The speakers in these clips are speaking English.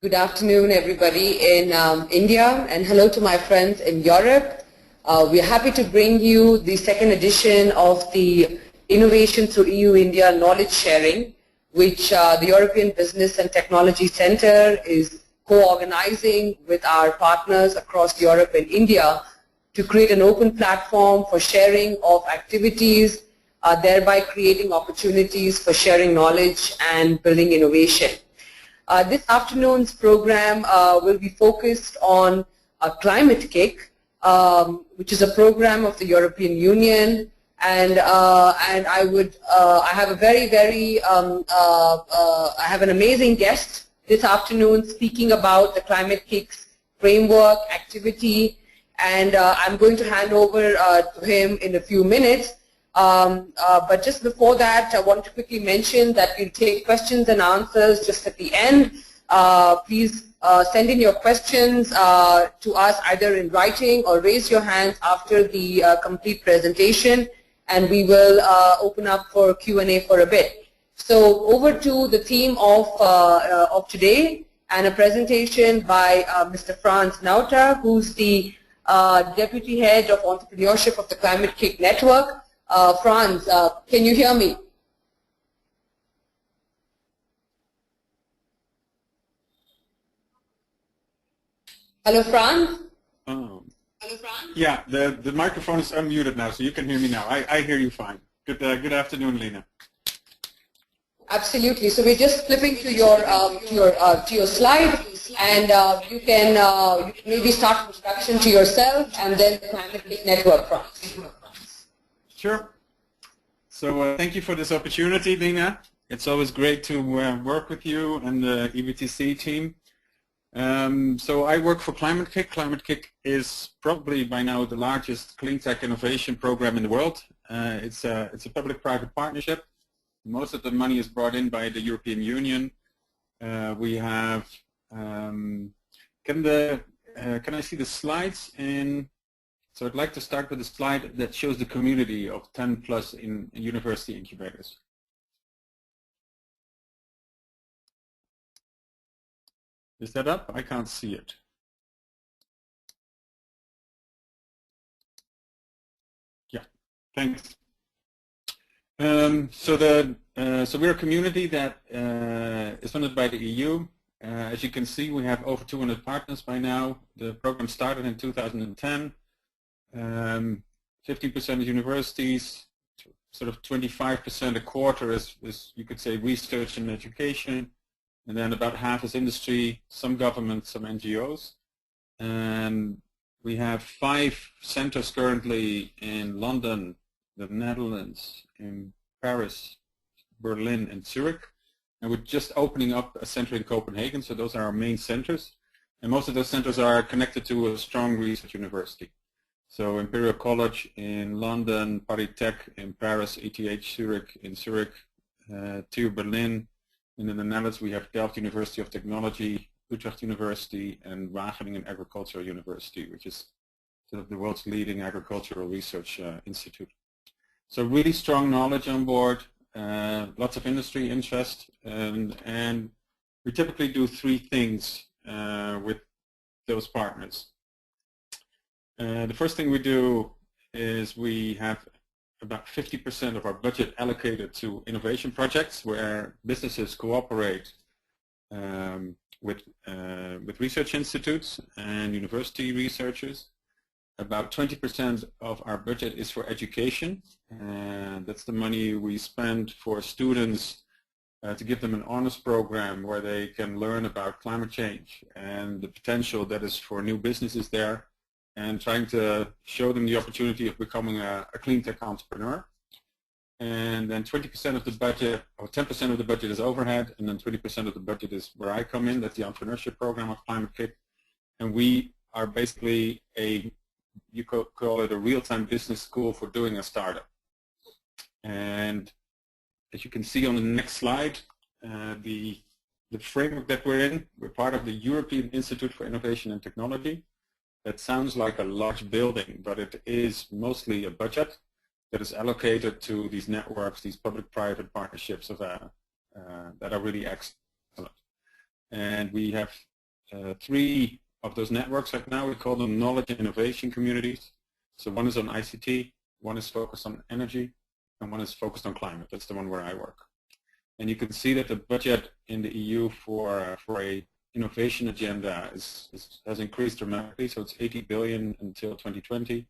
Good afternoon, everybody in India, and hello to my friends in Europe. We are happy to bring you the second edition of the Innovation through EU-India Knowledge Sharing, which the European Business and Technology Center is co-organizing with our partners across Europe and India to create an open platform for sharing of activities, thereby creating opportunities for sharing knowledge and building innovation. This afternoon's program will be focused on Climate-KIC, which is a program of the European Union, and I have a I have an amazing guest this afternoon speaking about the Climate-KIC framework activity, and I'm going to hand over to him in a few minutes. But just before that, I want to quickly mention that we'll take questions and answers just at the end. Please send in your questions to us either in writing or raise your hands after the complete presentation, and we will open up for Q&A for a bit. So over to the theme of today, and a presentation by Mr. Franz Nauta, who's the Deputy Head of Entrepreneurship of the Climate-KIC Network. Franz, can you hear me? Hello, Franz? Hello, Franz? Yeah, the microphone is unmuted now, so you can hear me now. I hear you fine. Good afternoon, Lena. Absolutely. So we're just flipping to your slide, and you can maybe start an introduction to yourself and then the Climate-KIC Network, Franz. Sure. So thank you for this opportunity, Lena. It's always great to work with you and the EBTC team. So I work for Climate-KIC. Climate-KIC is probably by now the largest clean tech innovation program in the world. It's a public-private partnership. Most of the money is brought in by the European Union. We have. Can I see the slides in? So I'd like to start with a slide that shows the community of 10 plus in university incubators. Is that up? I can't see it. Yeah, thanks. So we're a community that is funded by the EU. As you can see, we have over 200 partners by now. The program started in 2010. 15% of universities, sort of 25% a quarter is you could say research and education, and then about half is industry, some government, some NGOs. And we have 5 centers currently in London, the Netherlands, in Paris, Berlin, and Zurich. And we're just opening up a center in Copenhagen, so those are our main centers. And most of those centers are connected to a strong research university. So Imperial College in London, Paris Tech in Paris, ETH Zurich in Zurich, TU Berlin. And in the Netherlands we have Delft University of Technology, Utrecht University, and Wageningen Agricultural University, which is sort of the world's leading agricultural research institute. So really strong knowledge on board, lots of industry interest, and we typically do 3 things with those partners. The first thing we do is we have about 50% of our budget allocated to innovation projects where businesses cooperate with research institutes and university researchers. About 20% of our budget is for education, and that's the money we spend for students to give them an honors program where they can learn about climate change and the potential that is for new businesses there, and trying to show them the opportunity of becoming a clean tech entrepreneur. And then 20% of the budget, or 10% of the budget is overhead, and then 20% of the budget is where I come in. That's the Entrepreneurship program of Climate-KIC. And we are basically you could call it a real-time business school for doing a startup. And as you can see on the next slide, the framework that we're in, we're part of the European Institute for Innovation and Technology. That sounds like a large building, but it is mostly a budget that is allocated to these networks, these public-private partnerships that are really excellent. And we have 3 of those networks right now. We call them knowledge and innovation communities. So one is on ICT, one is focused on energy, and one is focused on climate. That's the one where I work. And you can see that the budget in the EU for a innovation agenda has increased dramatically. So it's 80 billion until 2020.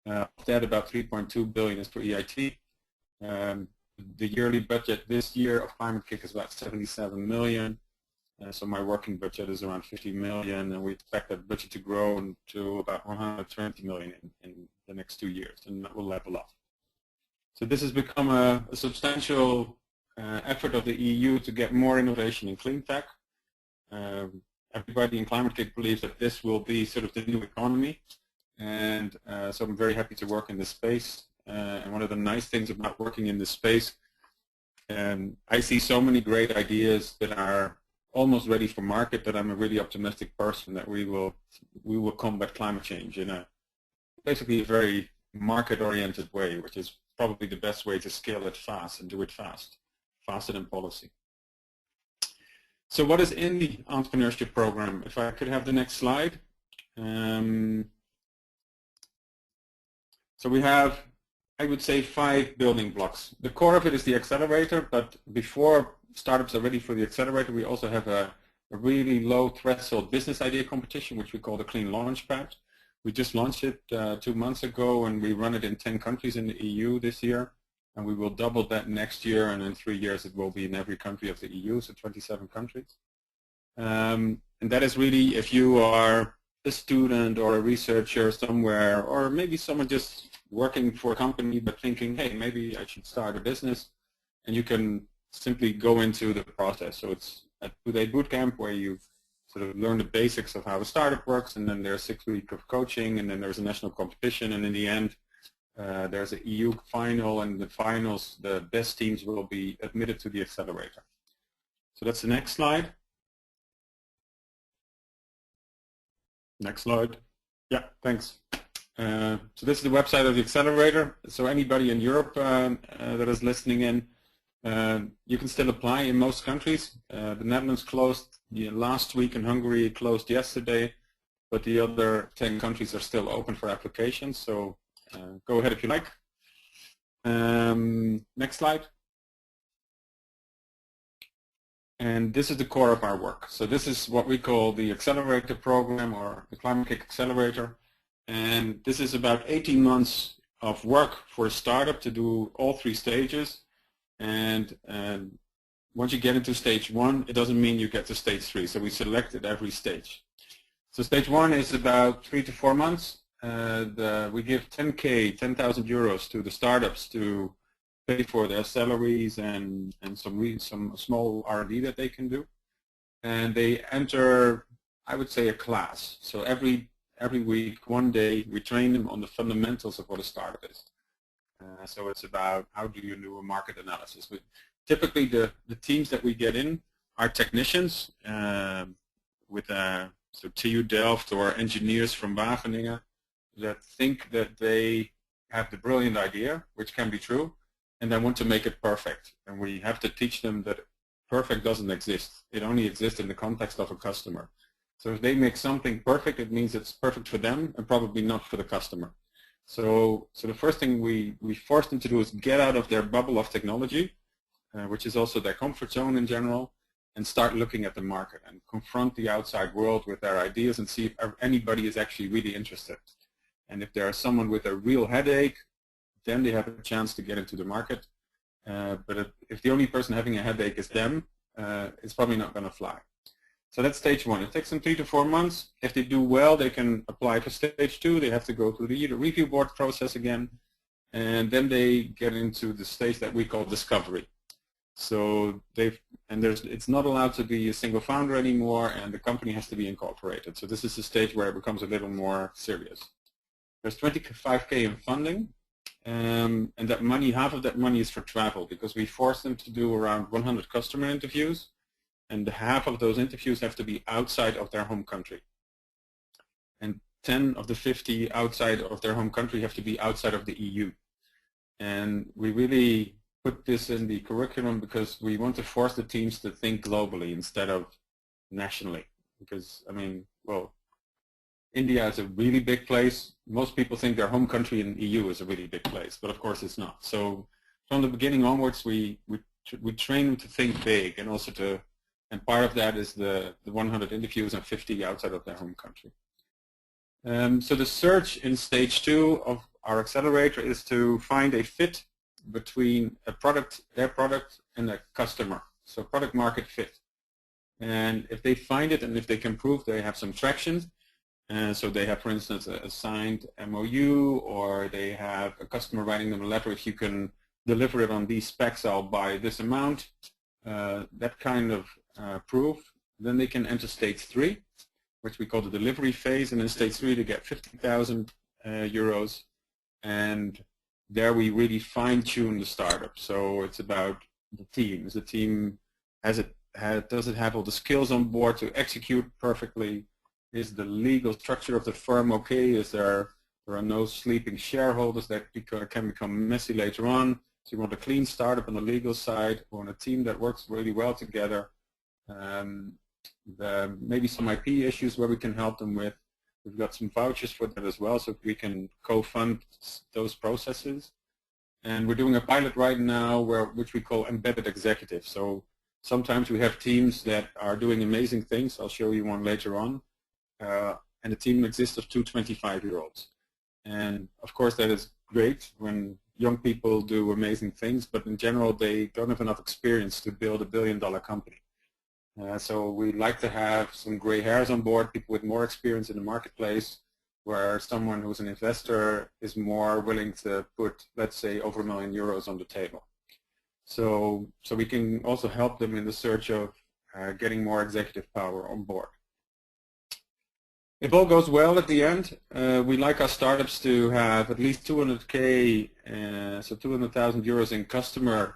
Of that, about 3.2 billion is for EIT. The yearly budget this year of Climate-KIC is about 77 million. So my working budget is around 50 million, and we expect that budget to grow to about 120 million in the next 2 years, and that will level up. So this has become a substantial effort of the EU to get more innovation in clean tech. Everybody in Climate-KIC believes that this will be sort of the new economy, and so I'm very happy to work in this space. And one of the nice things about working in this space, I see so many great ideas that are almost ready for market, that I'm a really optimistic person that we will combat climate change in a basically a very market-oriented way, which is probably the best way to scale it fast and do it fast, faster than policy. So what is in the entrepreneurship program? If I could have the next slide. So we have, I would say, 5 building blocks. The core of it is the accelerator, but before startups are ready for the accelerator, we also have a really low threshold business idea competition, which we call the Clean Launchpad. We just launched it 2 months ago, and we run it in 10 countries in the EU this year, and we will double that next year, and in 3 years it will be in every country of the EU, so 27 countries. And that is really if you are a student or a researcher somewhere, or maybe someone just working for a company but thinking, hey, maybe I should start a business, and you can simply go into the process. So it's a 2-day bootcamp where you sort of learn the basics of how a startup works, and then there's 6 weeks of coaching, and then there's a national competition, and in the end there's an EU final, and the finals, the best teams will be admitted to the accelerator. So that's the next slide. Next slide. Yeah, thanks. So this is the website of the accelerator. So anybody in Europe that is listening in, you can still apply in most countries. The Netherlands closed last week, and Hungary closed yesterday, but the other 10 countries are still open for applications. So go ahead if you like. Next slide. And this is the core of our work. So this is what we call the Accelerator program, or the Climate-KIC Accelerator. And this is about 18 months of work for a startup to do all 3 stages. And once you get into stage 1, it doesn't mean you get to stage 3. So we selected every stage. So stage 1 is about 3 to 4 months. We give 10,000 euros to the startups to pay for their salaries and some small R&D that they can do. And they enter, I would say, a class. So every week, 1 day, we train them on the fundamentals of what a startup is. So it's about how do you do a market analysis. Typically, the teams that we get in are technicians so TU Delft or engineers from Wageningen that think that they have the brilliant idea, which can be true, and they want to make it perfect. And we have to teach them that perfect doesn't exist. It only exists in the context of a customer. So if they make something perfect, it means it's perfect for them and probably not for the customer. So the first thing we force them to do is get out of their bubble of technology, which is also their comfort zone in general, and start looking at the market and confront the outside world with their ideas and see if anybody is actually really interested. And if there is someone with a real headache, then they have a chance to get into the market. But if the only person having a headache is them, it's probably not going to fly. So that's stage 1. It takes them 3 to 4 months. If they do well, they can apply for stage 2. They have to go through the review board process again. And then they get into the stage that we call discovery. So it's not allowed to be a single founder anymore, and the company has to be incorporated. So this is the stage where it becomes a little more serious. There's 25K in funding, and that money, half of that money is for travel, because we force them to do around 100 customer interviews, and half of those interviews have to be outside of their home country. And 10 of the 50 outside of their home country have to be outside of the EU. And we really put this in the curriculum because we want to force the teams to think globally instead of nationally. because, I mean, well, India is a really big place. Most people think their home country in the EU is a really big place, but of course it's not. So from the beginning onwards, we train them to think big, and also and part of that is the 100 interviews and 50 outside of their home country. So the search in stage 2 of our accelerator is to find a fit between their product, and a customer. So product market fit. And if they find it, and if they can prove they have some traction, so they have, for instance, a signed MOU, or they have a customer writing them a letter, if you can deliver it on these specs, I'll buy this amount, that kind of proof, then they can enter stage 3, which we call the delivery phase, and in stage 3 they get 50,000 euros, and there we really fine-tune the startup. So it's about the team. Is the team, does it have all the skills on board to execute perfectly? Is the legal structure of the firm okay? There are no sleeping shareholders that can become messy later on? So you want a clean startup on the legal side, or on a team that works really well together. Maybe some IP issues where we can help them with. We've got some vouchers for that as well, so we can co-fund those processes. And we're doing a pilot right now which we call embedded executives. So sometimes we have teams that are doing amazing things. I'll show you one later on. And the team exists of 2 25-year-olds. And of course that is great when young people do amazing things, but in general they don't have enough experience to build a billion-dollar company. So we like to have some gray hairs on board, people with more experience in the marketplace, where someone who's an investor is more willing to put, let's say, over €1 million on the table. So we can also help them in the search of getting more executive power on board. If all goes well at the end, we like our startups to have at least 200K, so 200,000 euros in customer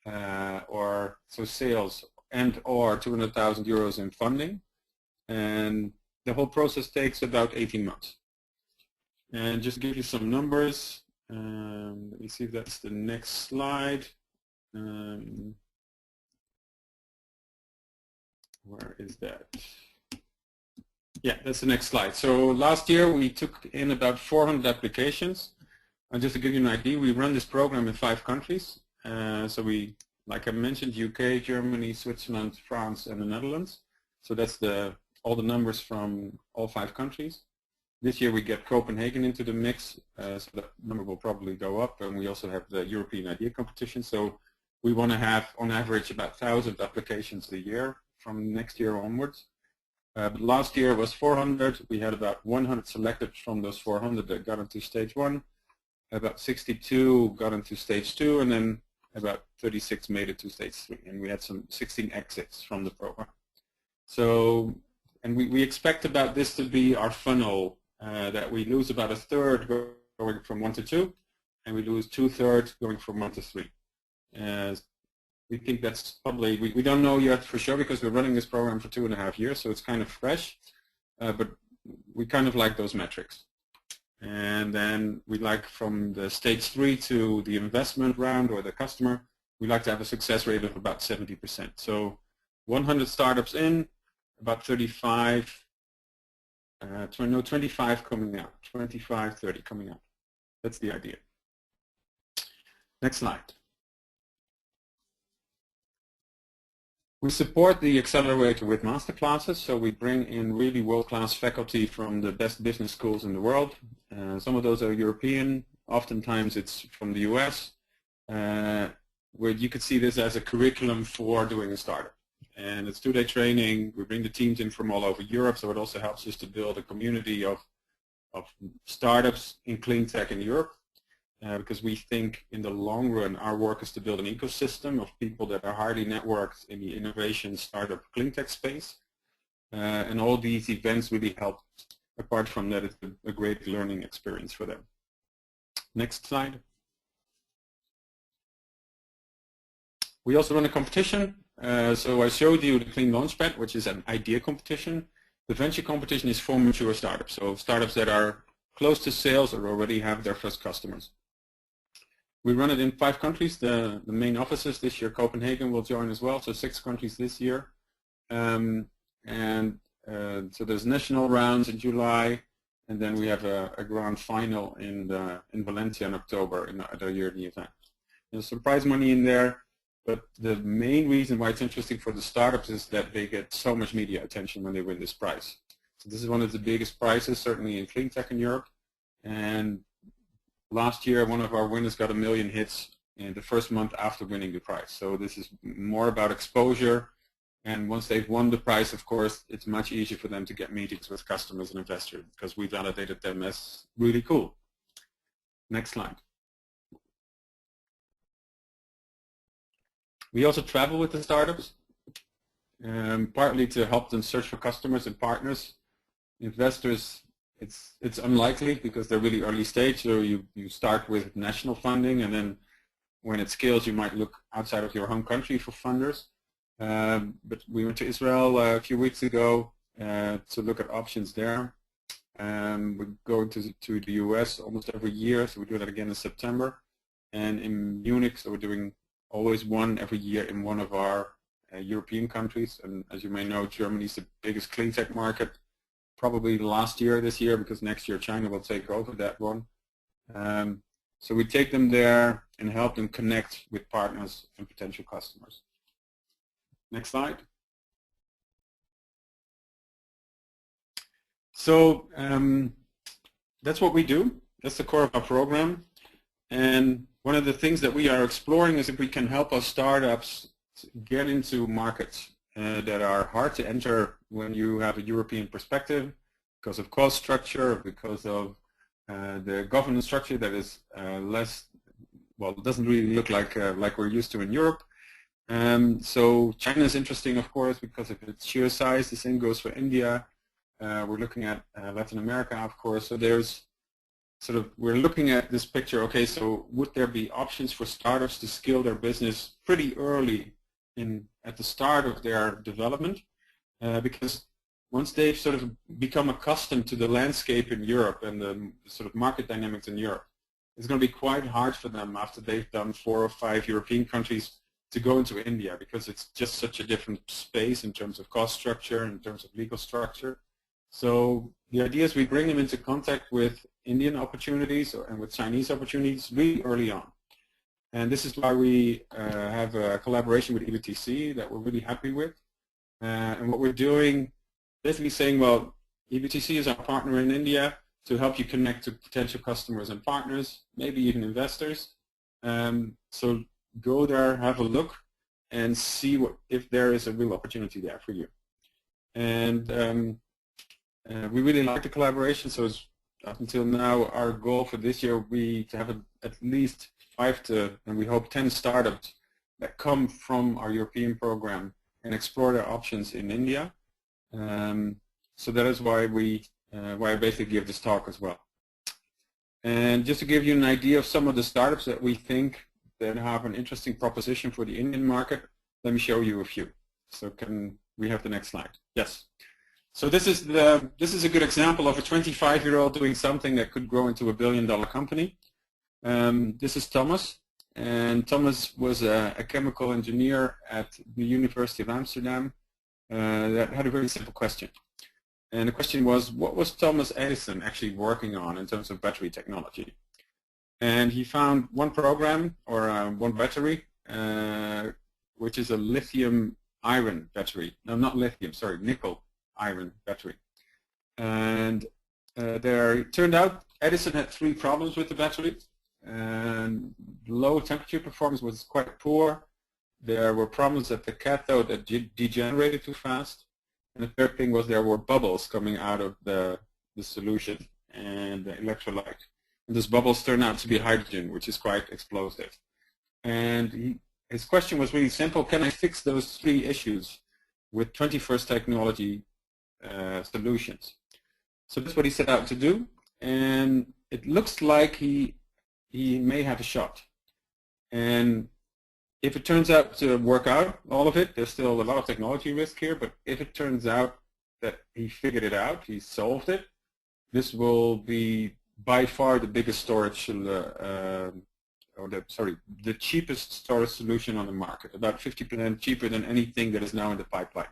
so sales, and or 200,000 euros in funding. And the whole process takes about 18 months. And just to give you some numbers, let me see if that's the next slide. Where is that? Yeah, that's the next slide. So last year we took in about 400 applications. And just to give you an idea, we run this program in 5 countries. So we, like I mentioned, UK, Germany, Switzerland, France, and the Netherlands. So that's all the numbers from all 5 countries. This year we get Copenhagen into the mix, so that number will probably go up. And we also have the European Idea Competition. So we want to have, on average, about 1,000 applications a year from next year onwards. But last year was 400. We had about 100 selected from those 400 that got into stage 1. About 62 got into stage 2, and then about 36 made it to stage 3. And we had some 16 exits from the program. So, and we expect about this to be our funnel, that we lose about 1/3 going from 1 to 2, and we lose 2/3 going from 1 to 3. We think that's probably, we don't know yet for sure because we're running this program for 2.5 years, so it's kind of fresh, but we kind of like those metrics. And then we like from the stage 3 to the investment round or the customer, we like to have a success rate of about 70%. So 100 startups in, about 35, 25 coming out, 25, 30 coming out. That's the idea. Next slide. We support the accelerator with Masterclasses, so we bring in really world-class faculty from the best business schools in the world. Some of those are European, oftentimes it's from the US, where you could see this as a curriculum for doing a startup. And it's 2-day training. We bring the teams in from all over Europe, so it also helps us to build a community of startups in clean tech in Europe. Because we think in the long run our work is to build an ecosystem of people that are highly networked in the innovation startup clean tech space. And all these events really help. Apart from that, it's a great learning experience for them. Next slide. We also run a competition. So I showed you the Clean Launchpad, which is an idea competition. The venture competition is for mature startups, so startups that are close to sales or already have their first customers. We run it in 5 countries. The main offices this year, Copenhagen will join as well, so 6 countries this year. And So there's national rounds in July, and then we have a grand final in Valencia in October at our yearly event. There's some prize money in there, but the main reason why it's interesting for the startups is that they get so much media attention when they win this prize. So this is one of the biggest prizes, certainly in cleantech in Europe. And last year, one of our winners got 1 million hits in the first month after winning the prize. So this is more about exposure. And once they've won the prize, of course, it's much easier for them to get meetings with customers and investors because we validated them as really cool. Next slide. We also travel with the startups, partly to help them search for customers and partners. Investors, it's unlikely because they're really early stage, so you start with national funding, and then when it scales, you might look outside of your home country for funders. But we went to Israel a few weeks ago to look at options there. We go to the US almost every year, so we do that again in September. And in Munich, so we're doing always one every year in one of our European countries. And as you may know, Germany is the biggest clean tech market, probably last year, this year, because next year China will take over that one. So we take them there and help them connect with partners and potential customers. Next slide. So that's what we do. That's the core of our program. And one of the things that we are exploring is if we can help our startups get into markets that are hard to enter when you have a European perspective because of cost structure, because of the governance structure that is less, well, it doesn't really look like we're used to in Europe. So China is interesting, of course, because of its sheer size. The same goes for India. We're looking at Latin America, of course. So there's sort of, we're looking at this picture, okay, so would there be options for startups to scale their business pretty early at the start of their development? Because once they've sort of become accustomed to the landscape in Europe and the sort of market dynamics in Europe, it's going to be quite hard for them after they've done 4 or 5 European countries to go into India, because it's just such a different space in terms of cost structure, in terms of legal structure. So the idea is we bring them into contact with Indian opportunities and with Chinese opportunities really early on. And this is why we have a collaboration with EBTC that we're really happy with. And what we're doing, basically saying, well, EBTC is our partner in India to help you connect to potential customers and partners, maybe even investors. So go there, have a look, and see if there is a real opportunity there for you. And we really like the collaboration. So up until now, our goal for this year will be to have at least 5 to, and we hope 10 startups that come from our European program and explore their options in India. So that is why I basically give this talk as well. And just to give you an idea of some of the startups that we think that have an interesting proposition for the Indian market, let me show you a few. So can we have the next slide? Yes. So this is a good example of a 25-year-old doing something that could grow into a billion-dollar company. This is Thomas, and Thomas was a chemical engineer at the University of Amsterdam that had a very simple question. And the question was, what was Thomas Edison actually working on in terms of battery technology? And he found one program, or one battery, which is a lithium-iron battery. No, not lithium, sorry, nickel-iron battery. And it turned out Edison had 3 problems with the battery. And low temperature performance was quite poor. There were problems at the cathode that degenerated too fast. And the third thing was there were bubbles coming out of the solution and the electrolyte. And those bubbles turned out to be hydrogen, which is quite explosive. And his question was really simple: can I fix those 3 issues with 21st technology solutions? So that's what he set out to do, and it looks like he may have a shot. And if it turns out to work out, all of it, there's still a lot of technology risk here, but if it turns out that he figured it out, he solved it, this will be by far the biggest storage, the cheapest storage solution on the market, about 50% cheaper than anything that is now in the pipeline.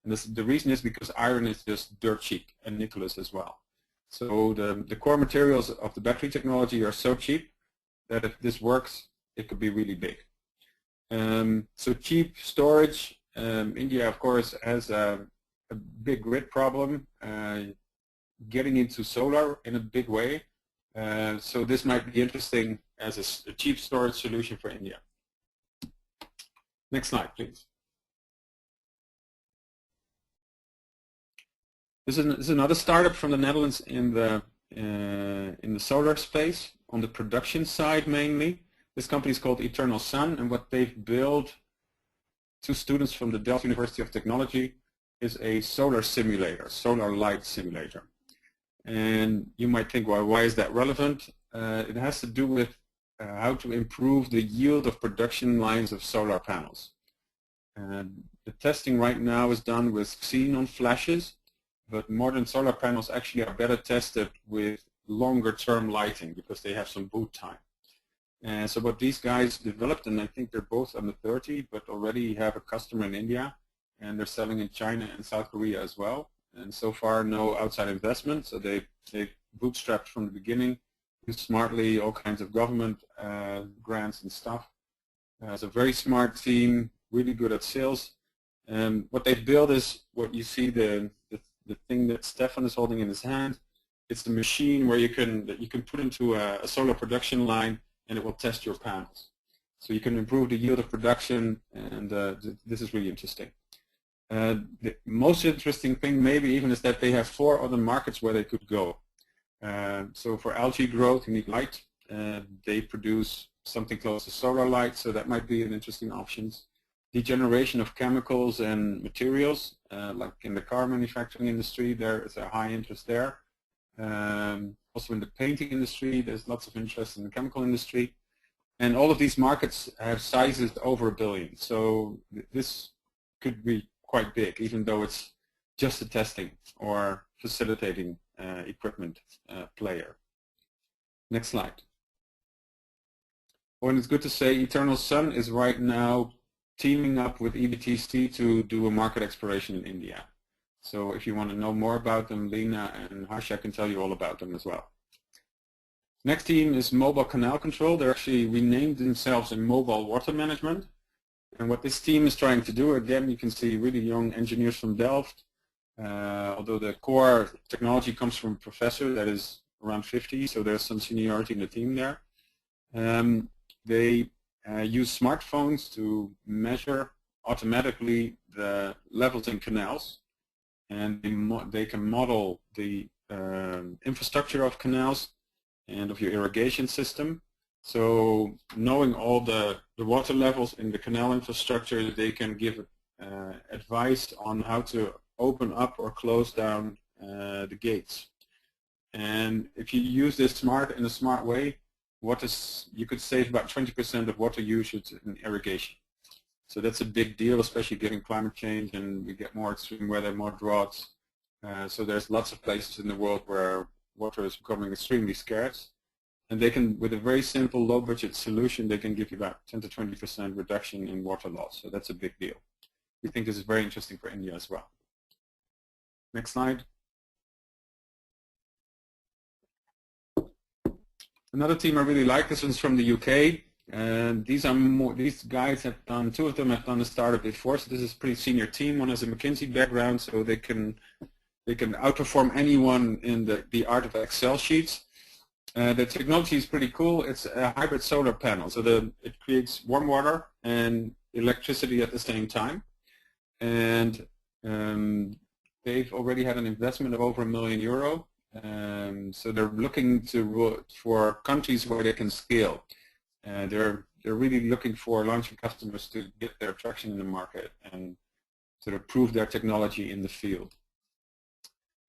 And the reason is because iron is just dirt cheap, and nickel is as well. So the core materials of the battery technology are so cheap that if this works, it could be really big. So cheap storage. India, of course, has a big grid problem, getting into solar in a big way. So this might be interesting as a cheap storage solution for India. Next slide, please. This is another startup from the Netherlands in the solar space, on the production side mainly. This company is called Eternal Sun, and what they've built, two students from the Delft University of Technology, is a solar simulator, solar light simulator. And you might think, well, why is that relevant? It has to do with how to improve the yield of production lines of solar panels. The testing right now is done with xenon flashes, but modern solar panels actually are better tested with longer term lighting because they have some boot time. And so what these guys developed, and I think they're both under 30, but already have a customer in India, and they're selling in China and South Korea as well. And so far, no outside investment, so they bootstrapped from the beginning, used smartly all kinds of government grants and stuff. It's a very smart team, really good at sales. What they've built is what you see, the thing that Stefan is holding in his hand. It's the machine where you can put into a solar production line, and it will test your panels. So you can improve the yield of production, and this is really interesting. The most interesting thing maybe even is that they have 4 other markets where they could go. So for algae growth you need light. They produce something close to solar light, so that might be an interesting option. Degeneration of chemicals and materials, like in the car manufacturing industry, there is a high interest there. Also in the painting industry, there's lots of interest in the chemical industry. And all of these markets have sizes over $1 billion. So this could be quite big, even though it's just a testing or facilitating equipment player. Next slide. Well, and it's good to say Eternal Sun is right now teaming up with EBTC to do a market exploration in India. So if you want to know more about them, Lena and Harsha can tell you all about them as well. Next team is Mobile Canal Control. They're actually renamed themselves in Mobile Water Management. And what this team is trying to do, again, you can see really young engineers from Delft. Although the core technology comes from a professor that is around 50, so there's some seniority in the team there. They use smartphones to measure automatically the levels in canals, and they can model the infrastructure of canals and of your irrigation system. So knowing all the water levels in the canal infrastructure, they can give advice on how to open up or close down the gates. And if you use this in a smart way, you could save about 20% of water usage in irrigation. So that's a big deal, especially given climate change and we get more extreme weather, more droughts. So there's lots of places in the world where water is becoming extremely scarce. And they can, with a very simple low-budget solution, they can give you about 10 to 20% reduction in water loss. So that's a big deal. We think this is very interesting for India as well. Next slide. Another team I really like, this one's from the UK. And these guys have done, 2 of them have done a startup before, so this is a pretty senior team. One has a McKinsey background, so they can outperform anyone in the art of Excel sheets. The technology is pretty cool. It's a hybrid solar panel, so it creates warm water and electricity at the same time. And they've already had an investment of over €1 million. So they're looking for countries where they can scale. They're really looking for launching customers to get their traction in the market and sort of prove their technology in the field.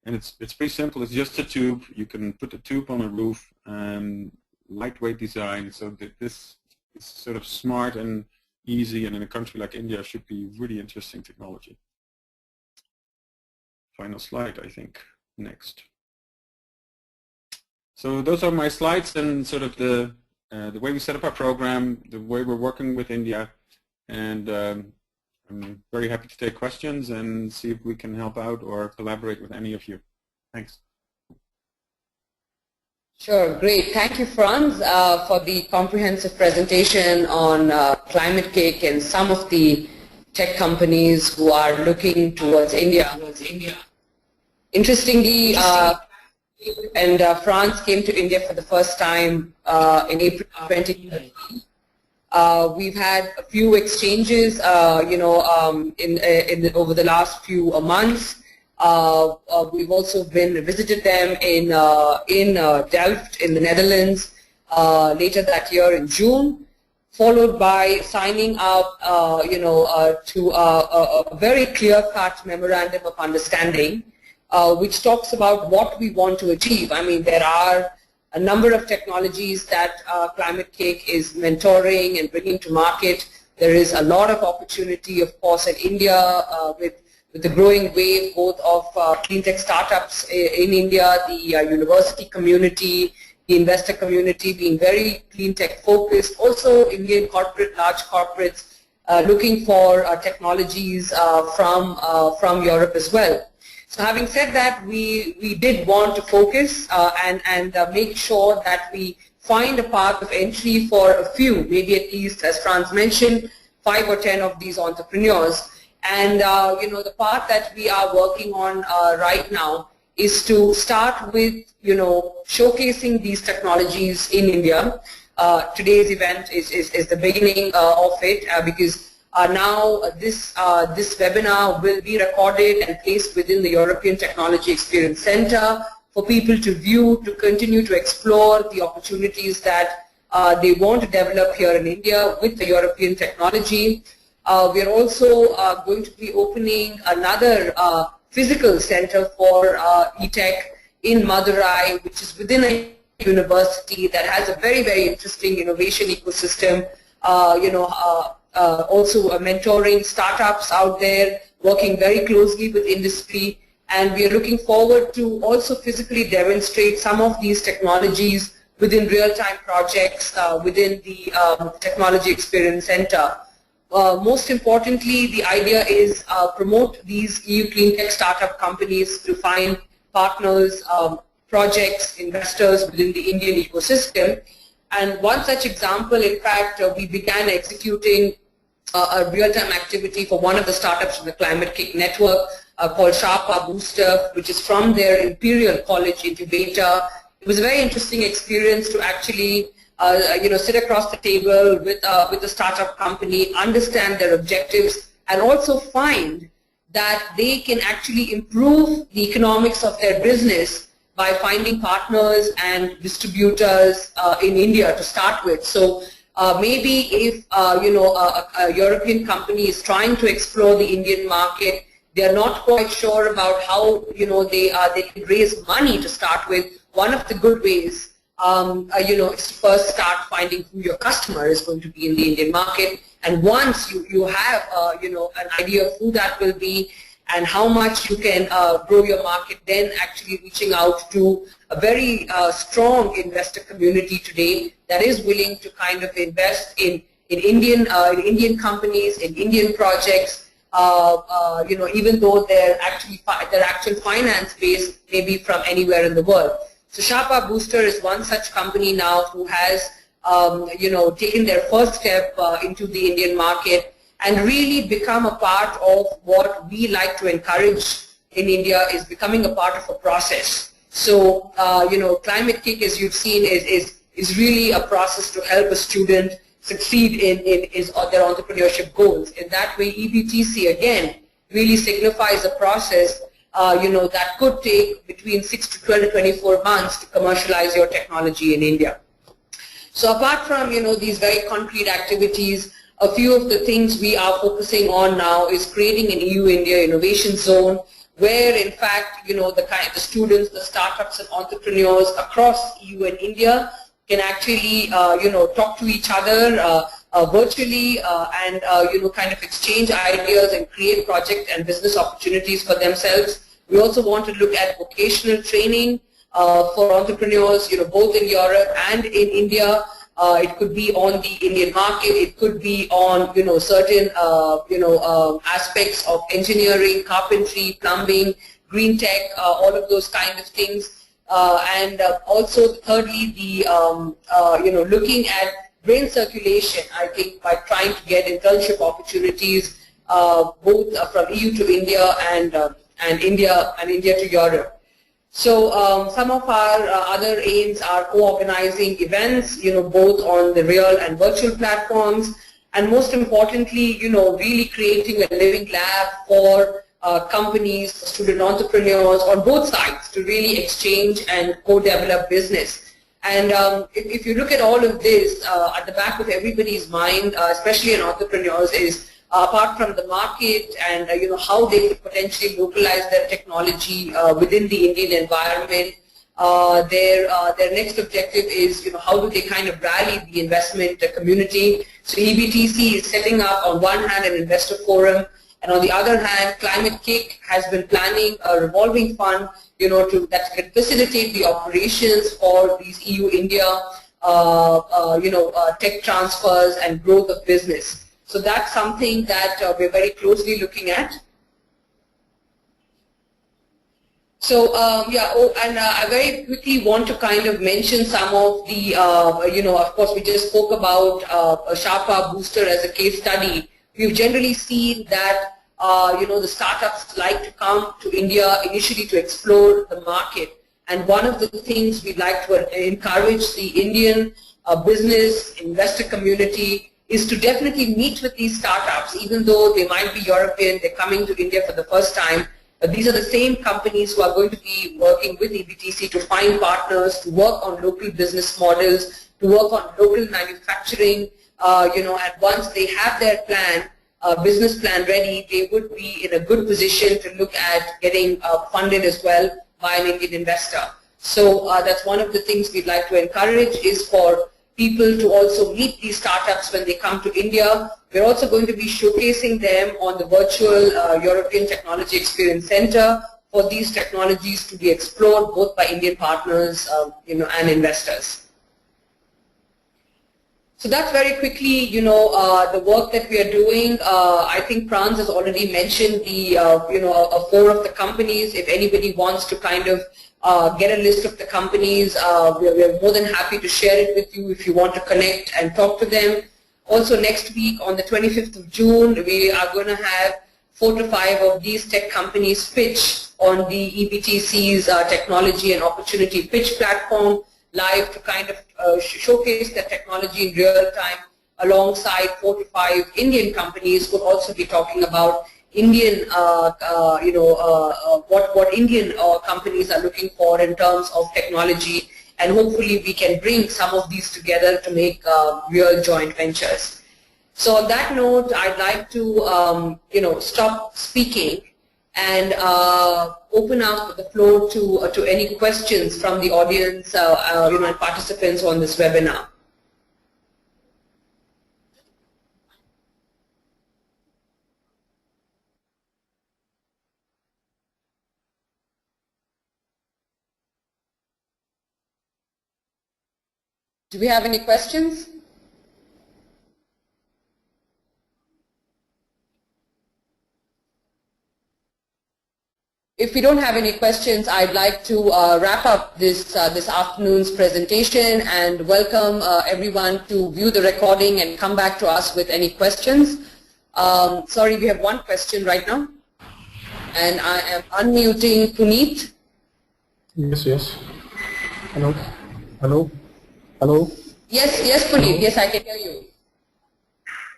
And it's pretty simple. It's just a tube. You can put the tube on a roof, lightweight design, so that this is sort of smart and easy, and in a country like India should be really interesting technology. Final slide, I think. Next. So those are my slides and sort of the way we set up our program, the way we're working with India, and I'm very happy to take questions and see if we can help out or collaborate with any of you. Thanks. Sure, great. Thank you, Franz, for the comprehensive presentation on Climate-KIC and some of the tech companies who are looking towards India. Interestingly, Franz came to India for the first time in April 2013. We've had a few exchanges, over the last few months. We've also visited them in Delft in the Netherlands later that year in June, followed by signing up, to a very clear-cut memorandum of understanding, which talks about what we want to achieve. I mean, there are a number of technologies that Climate-KIC is mentoring and bringing to market. There is a lot of opportunity, of course, in India with the growing wave both of cleantech startups in India, the university community, the investor community being very cleantech focused. Also, Indian large corporates looking for technologies from Europe as well. So having said that, we did want to focus and make sure that we find a path of entry for a few, maybe at least, as Franz mentioned, 5 or 10 of these entrepreneurs. And the part that we are working on right now is to start with, showcasing these technologies in India. Today's event is the beginning of it because now this webinar will be recorded and placed within the European Technology Experience Center for people to view, to continue to explore the opportunities that they want to develop here in India with the European technology. We are also going to be opening another physical center for e-tech in Madurai, which is within a university that has a very, very interesting innovation ecosystem. Also mentoring startups out there, working very closely with industry, and we are looking forward to also physically demonstrate some of these technologies within real-time projects within the Technology Experience Center. Most importantly, the idea is promote these EU cleantech startup companies to find partners, projects, investors within the Indian ecosystem. And one such example, in fact, we began executing a real-time activity for one of the startups in the Climate-KIC network called Showerpowerbooster, which is from their Imperial College incubator. It was a very interesting experience to actually sit across the table with the startup company, understand their objectives, and also find that they can actually improve the economics of their business by finding partners and distributors in India to start with. So maybe if a European company is trying to explore the Indian market, they are not quite sure about how they can raise money to start with. One of the good ways is to first start finding who your customer is going to be in the Indian market, and once you have an idea of who that will be and how much you can grow your market, then actually reaching out to a very strong investor community today that is willing to kind of invest in Indian companies, in Indian projects, even though their actual finance base may be from anywhere in the world. So Showerpowerbooster is one such company now who has taken their first step into the Indian market and really become a part of what we like to encourage in India, is becoming a part of a process. So Climate-KIC, as you've seen, is really a process to help a student succeed in their entrepreneurship goals. In that way, EBTC again really signifies a process that could take between 6 to 12 to 24 months to commercialize your technology in India. So apart from these very concrete activities, a few of the things we are focusing on now is creating an EU-India innovation zone, where in fact the students, the startups and entrepreneurs across EU and India can actually talk to each other virtually and kind of exchange ideas and create project and business opportunities for themselves. We also want to look at vocational training for entrepreneurs, both in Europe and in India, It could be on the Indian market. It could be on, certain, aspects of engineering, carpentry, plumbing, green tech, all of those kind of things. And also, thirdly, the, looking at brain circulation, I think, by trying to get internship opportunities, both from EU to India and India to Europe. So some of our other aims are co-organizing events, both on the real and virtual platforms, and most importantly, really creating a living lab for companies, student entrepreneurs on both sides to really exchange and co-develop business. And if you look at all of this, at the back of everybody's mind, especially in entrepreneurs, is apart from the market and how they could potentially localize their technology within the Indian environment, their next objective is how do they kind of rally the investment community. So EBTC is setting up on one hand an investor forum, and on the other hand, Climate-KIC has been planning a revolving fund that can facilitate the operations for these EU-India tech transfers and growth of business. So that's something that we're very closely looking at. So I very quickly want to kind of mention some of the, of course we just spoke about a Showerpowerbooster as a case study. We've generally seen that, the startups like to come to India initially to explore the market. And one of the things we'd like to encourage the Indian business investor community is to definitely meet with these startups, even though they might be European, they're coming to India for the first time. But these are the same companies who are going to be working with EBTC to find partners, to work on local business models, to work on local manufacturing, and once they have their plan, business plan ready, they would be in a good position to look at getting funded as well by an Indian investor. So that's one of the things we'd like to encourage, is for people to also meet these startups when they come to India. We're also going to be showcasing them on the virtual European Technology Experience Center for these technologies to be explored both by Indian partners and investors. So that's very quickly, the work that we are doing. I think Franz has already mentioned the, four of the companies. If anybody wants to kind of get a list of the companies, we are more than happy to share it with you if you want to connect and talk to them. Also next week on the 25th of June, we are going to have 4 to 5 of these tech companies pitch on the EBTC's technology and opportunity pitch platform live to kind of showcase the technology in real time, alongside 4 to 5 Indian companies who will also be talking about Indian, what Indian companies are looking for in terms of technology, and hopefully we can bring some of these together to make real joint ventures. So on that note, I'd like to, stop speaking and open up the floor to any questions from the audience, and participants on this webinar. Do we have any questions? If we don't have any questions, I'd like to wrap up this afternoon's presentation and welcome everyone to view the recording and come back to us with any questions. Sorry, we have one question right now, and I am unmuting Puneet. Yes. Hello. Yes, Puneet. Yes, I can hear you.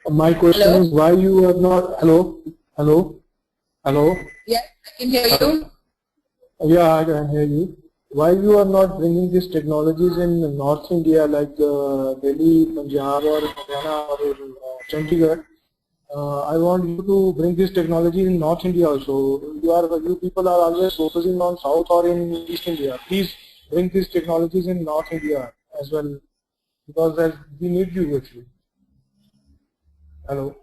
My question is why you are not. Hello. Yes, I can hear you. Yeah, I can hear you. Why you are not bringing these technologies in North India, like Delhi, Punjab, or Haryana, or Chandigarh? I want you to bring this technology in North India also. You people are always focusing on South or in East India. Please bring these technologies in North India as well, because we need you actually. Hello.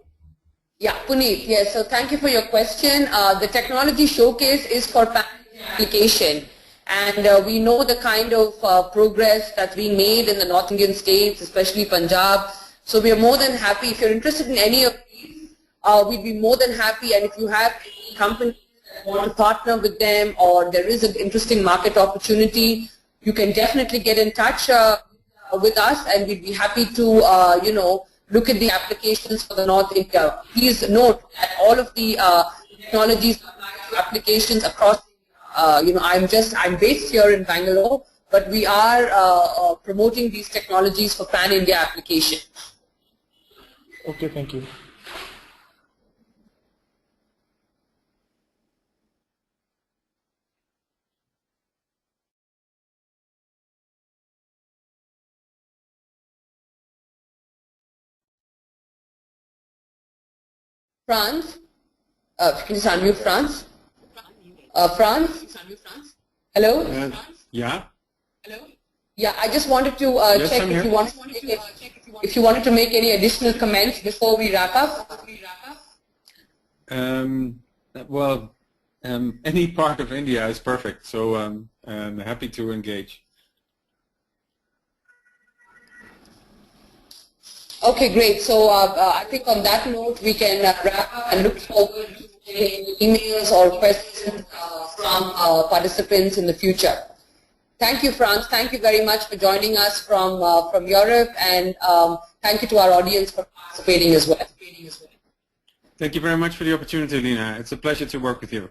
Yeah, Puneet, yes, so thank you for your question. The technology showcase is for application, And we know the kind of progress that's being made in the North Indian states, especially Punjab. So we are more than happy. If you're interested in any of these, we'd be more than happy. And if you have any companies that want to partner with them, or there is an interesting market opportunity, you can definitely get in touch with us, and we'd be happy to, you know, look at the applications for the North India. Please note that all of the technologies apply to applications across. You know, I'm based here in Bangalore, but we are promoting these technologies for pan-India application. Okay, thank you. France, can you just unmute France? France? Hello? Yeah? Hello? Yeah, I just wanted to Yes, check if you wanted to make any additional comments before we wrap up. Well, any part of India is perfect, so I'm happy to engage. Okay, great. So I think on that note, we can wrap up and look forward to any emails or questions from participants in the future. Thank you, Franz. Thank you very much for joining us from Europe, and thank you to our audience for participating as well. Thank you very much for the opportunity, Lina. It's a pleasure to work with you.